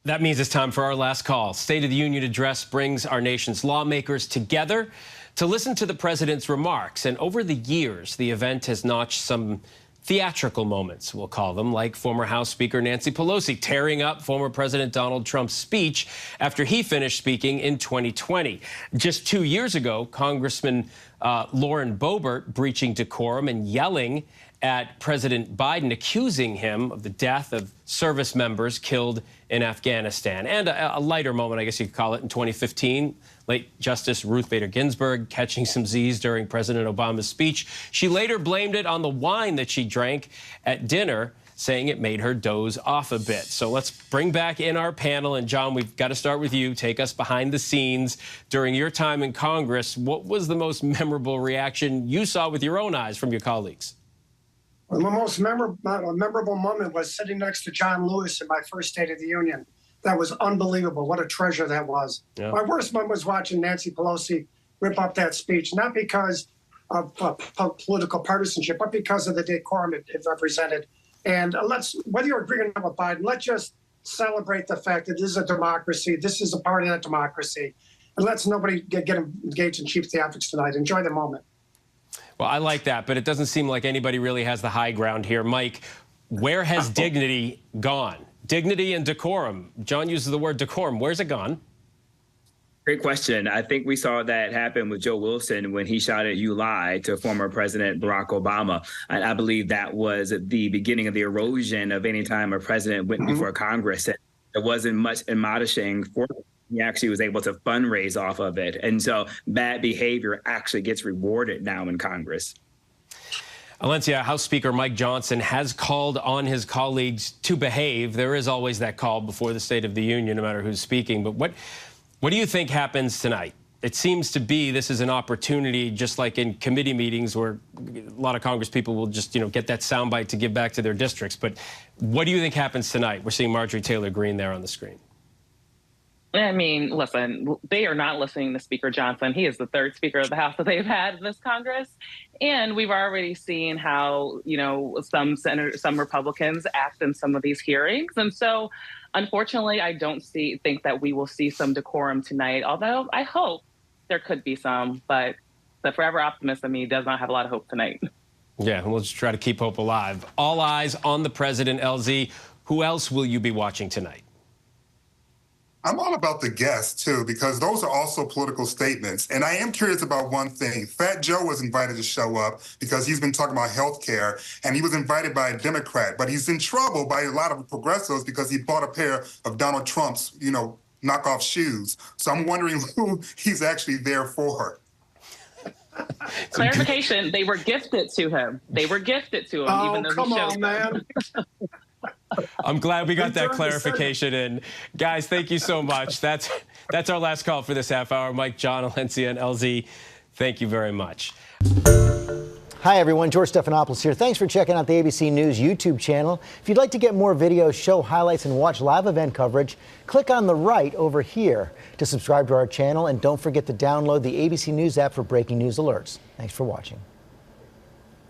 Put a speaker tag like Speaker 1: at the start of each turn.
Speaker 1: That means it's time for our last call. State of the Union address brings our nation's lawmakers together to listen to the president's remarks. And over the years, the event has notched some theatrical moments, we'll call them, like former House Speaker Nancy Pelosi tearing up former President Donald Trump's speech after he finished speaking in 2020. Just 2 years ago, Congressman Lauren Boebert breaching decorum and yelling at President Biden, accusing him of the death of service members killed in Afghanistan. And a lighter moment, I guess you could call it, in 2015, late Justice Ruth Bader Ginsburg catching some Z's during President Obama's speech. She later blamed it on the wine that she drank at dinner, saying it made her doze off a bit. So let's bring back in our panel. And John, we've got to start with you. Take us behind the scenes. During your time in Congress, what was the most memorable reaction you saw with your own eyes from your colleagues?
Speaker 2: Well, the most memorable moment was sitting next to John Lewis in my first State of the Union. That was unbelievable. What a treasure that was. Yeah. My worst moment was watching Nancy Pelosi rip up that speech, not because of political partisanship, but because of the decorum it represented. And whether you're agreeing with Biden, let's just celebrate the fact that this is a democracy. This is a part of that democracy. And let's nobody get engaged in cheap theatrics tonight. Enjoy the moment.
Speaker 1: Well, I like that, but it doesn't seem like anybody really has the high ground here. Mike, where has dignity gone? Dignity and decorum. John uses the word decorum. Where's it gone?
Speaker 3: Great question. I think we saw that happen with Joe Wilson when he shouted "You lie" to former President Barack Obama. And I believe that was the beginning of the erosion of any time a president went before Congress. And there wasn't much admonishing for him. He actually was able to fundraise off of it. And so bad behavior actually gets rewarded now in Congress.
Speaker 1: Valencia, House Speaker Mike Johnson has called on his colleagues to behave. There is always that call before the State of the Union, no matter who's speaking. But what do you think happens tonight? It seems to be this is an opportunity, just like in committee meetings where a lot of Congress people will just, get that soundbite to give back to their districts. But what do you think happens tonight? We're seeing Marjorie Taylor Greene there on the screen.
Speaker 4: I mean, listen, they are not listening to Speaker Johnson. He is the third Speaker of the House that they've had in this Congress. And we've already seen how, some Republicans act in some of these hearings. And so, unfortunately, I don't think that we will see some decorum tonight, although I hope there could be some. But the forever optimist in me does not have a lot of hope tonight.
Speaker 1: Yeah, we'll just try to keep hope alive. All eyes on the president, LZ. Who else will you be watching tonight?
Speaker 5: I'm all about the guests, too, because those are also political statements. And I am curious about one thing. Fat Joe was invited to show up because he's been talking about health care, and he was invited by a Democrat. But he's in trouble by a lot of progressives because he bought a pair of Donald Trump's, knockoff shoes. So I'm wondering who he's actually there for.
Speaker 4: Clarification, they were gifted to him. They were gifted to him, even though
Speaker 2: come
Speaker 4: he showed
Speaker 2: on, man.
Speaker 1: I'm glad we got that clarification in. Guys, thank you so much. That's our last call for this half hour. Mike, John, Valencia, and LZ, thank you very much.
Speaker 6: Hi, everyone. George Stephanopoulos here. Thanks for checking out the ABC News YouTube channel. If you'd like to get more videos, show highlights, and watch live event coverage, click on the right over here to subscribe to our channel. And don't forget to download the ABC News app for breaking news alerts. Thanks for watching.